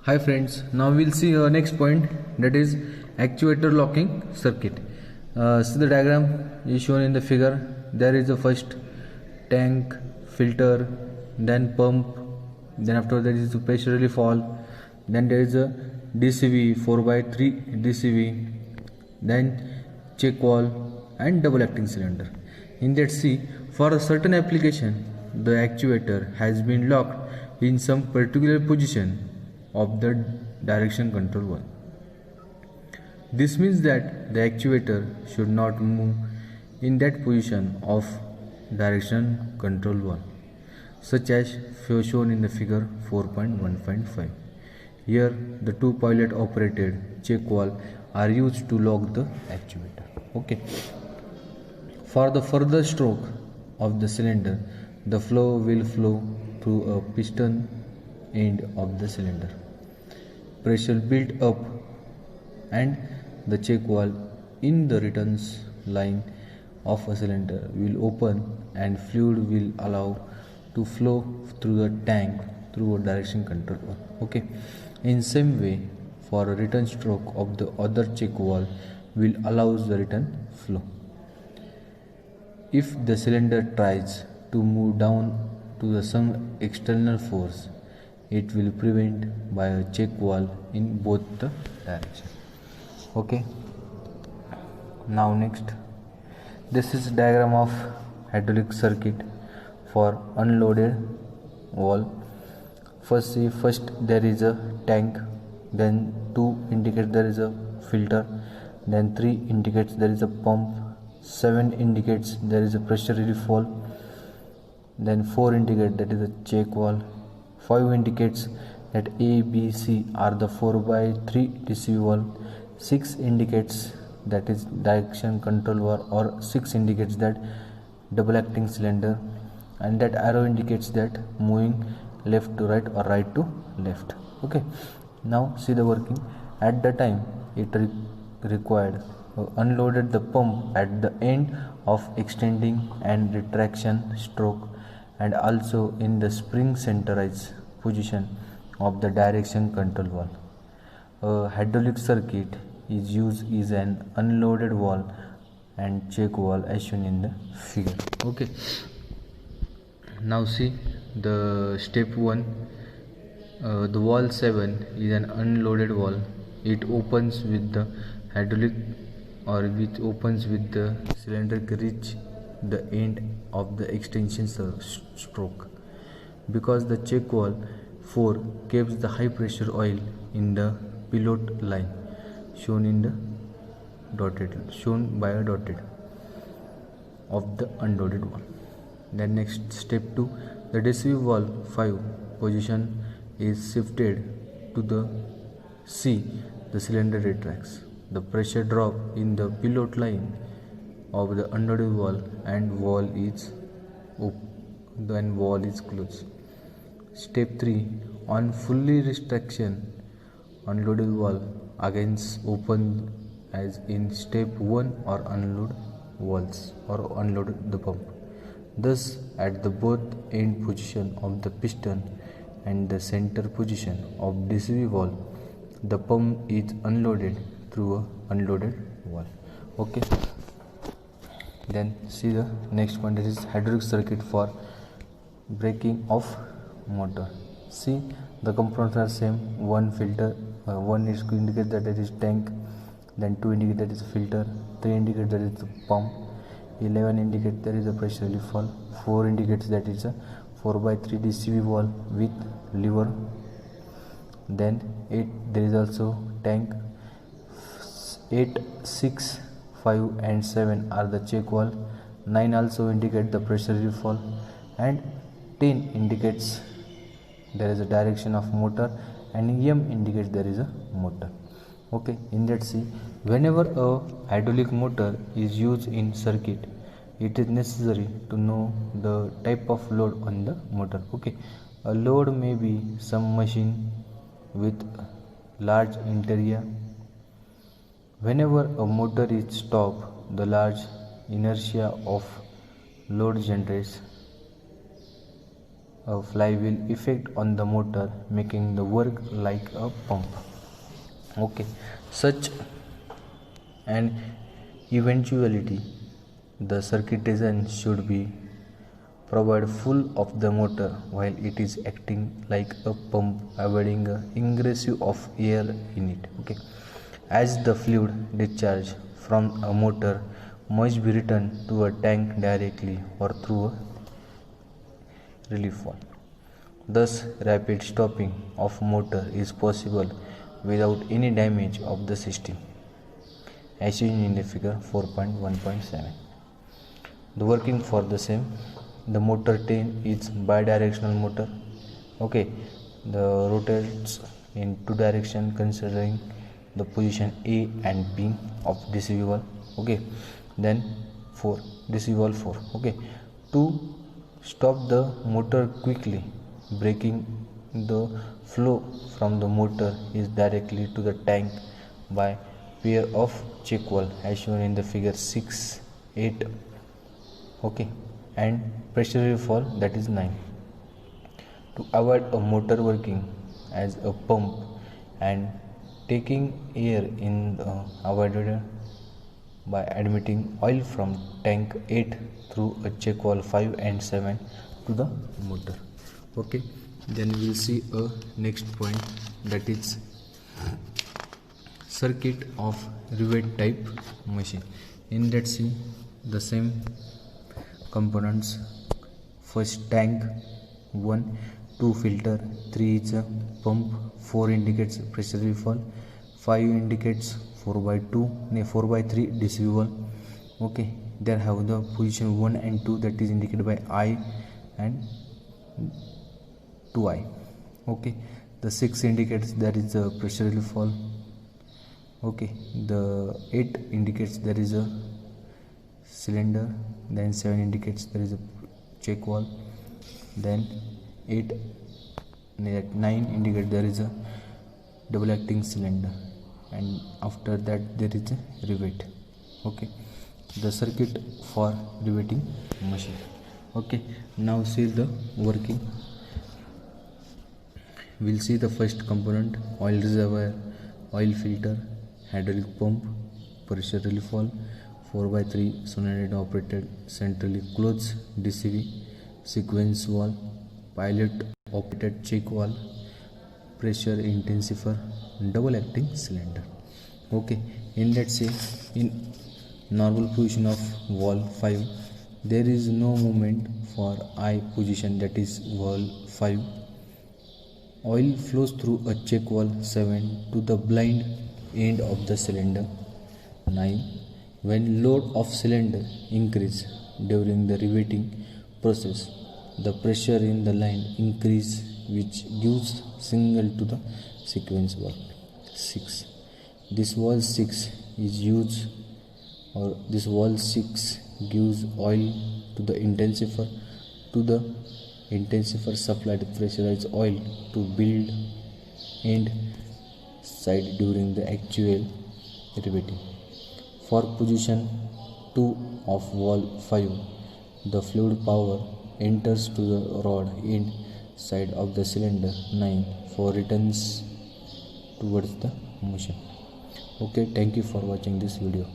Hi friends, now we'll see our next point, that is actuator locking circuit. See the diagram is shown in the figure. There is the first tank, filter, then pump, then after that is the pressure relief valve, then there is a DCV 4x3 DCV, then check valve and double acting cylinder. In that, see, for a certain application the actuator has been locked in some particular position of the direction control valve. This means that the actuator should not move in that position of direction control valve, such as shown in the figure 4.1.5. Here the two pilot operated check valve are used to lock the actuator. Okay. For the further stroke of the cylinder, the flow will flow through a piston end of the cylinder. Pressure built up and the check valve in the return line of a cylinder will open and fluid will allow to flow through the tank through a direction control valve. Okay. In same way, for a return stroke of the other check valve will allows the return flow. If the cylinder tries to move down to some external force, it will prevent by a check valve in both the direction. Okay. Now next, this is diagram of hydraulic circuit for unloaded valve. First there is a tank, then 2 indicates there is a filter, then 3 indicates there is a pump, 7 indicates there is a pressure relief valve, then 4 indicates that is a check valve, 5 indicates that A, B, C are the 4x3 DCV valve, 6 indicates that is direction control valve, or 6 indicates that double acting cylinder, and that arrow indicates that moving left to right or right to left. Okay. Now see the working. At the time it required unloaded the pump at the end of extending and retraction stroke, and also in the spring centerized position of the direction control valve. A hydraulic circuit is used is an unloaded valve and check valve as shown in the figure. Okay. Now see the step 1. The valve 7 is an unloaded valve. It opens with the hydraulic, or which opens with the cylinder reach the end of the extension stroke. Because the check valve 4 keeps the high pressure oil in the pilot line shown in the shown by a dotted of the unloaded valve. Then next, step 2, the DCV valve 5 position is shifted to the C. The cylinder retracts. The pressure drop in the pilot line of the unloaded valve and valve is open, then valve is closed. Step 3, on fully retraction, unloaded valve again open as in step 1, or unload valves or unload the pump. Thus, at the both end position of the piston and the center position of DCV valve, the pump is unloaded through a unloaded valve. Okay. Then see the next one, that is hydraulic circuit for braking of motor. See the components are same. One filter, one is to indicate that it is tank, then 2 indicate that is filter, 3 indicate that is the pump, 11 indicates there is a pressure relief valve, 4 indicates that is a 4x3 DCV valve with lever, then 8 there is also tank, 8, 6, 5 and 7 are the check valve, 9 also indicate the pressure relief valve, and 10 indicates there is a direction of motor, and M indicates there is a motor. Okay. In that, see, whenever a hydraulic motor is used in circuit, it is necessary to know the type of load on the motor. Okay. A load may be some machine with large interior. Whenever a motor is stopped, the large inertia of load generates a flywheel effect on the motor, making the work like a pump. Okay, such an eventuality, the circuit design should be provide full of the motor while it is acting like a pump, avoiding a ingress of air in it. Okay, as the fluid discharge from a motor must be returned to a tank directly or through a relief valve. Thus, rapid stopping of motor is possible without any damage of the system, as seen in the figure 4.1.7. The working for the same, the motor 10 is bidirectional motor. Okay, the rotates in two direction considering the position A and B of DC valve. Okay, then 4 DC valve 4. Okay, to stop the motor quickly, breaking the flow from the motor is directly to the tank by pair of check valve as shown in the figure 6, 8. Okay, and pressure relief valve, that is 9. To avoid a motor working as a pump and taking air in the avoided by admitting oil from tank 8 through a check valve 5 and 7 to the motor. Okay, then we will see a next point, that is circuit of rivet type machine. In that, see the same components. First, tank 1, 2 filter, 3 is a pump, 4 indicates pressure relief valve, 5 indicates 4/3 DC valve. Okay, there have the position 1 and 2, that is indicated by I and 2I. Okay, the 6 indicates there is a pressure relief valve. Okay, the 8 indicates there is a cylinder, then 7 indicates there is a check valve, then 9 indicates there is a double acting cylinder, and after that there is a rivet. Okay, the circuit for riveting machine. Okay, now see the working. We'll see the first component: oil reservoir, oil filter, hydraulic pump, pressure relief valve, 4/3 solenoid operated centrally closed DCV, sequence valve, pilot operated check valve, pressure intensifier, double acting cylinder. Okay, in that say, in normal position of valve 5, there is no movement for I position, that is valve 5. Oil flows through a check valve 7 to the blind end of the cylinder 9. When load of cylinder increase during the riveting process, the pressure in the line increase, which gives signal to the sequence valve 6. This valve 6 is used, or this valve 6 gives oil to the intensifier. To the intensifier supplied pressurized oil to build end side during the actual riveting. For position 2 of valve 5, the fluid power enters to the rod end side of the cylinder 9 for returns towards the motion. Okay, thank you for watching this video.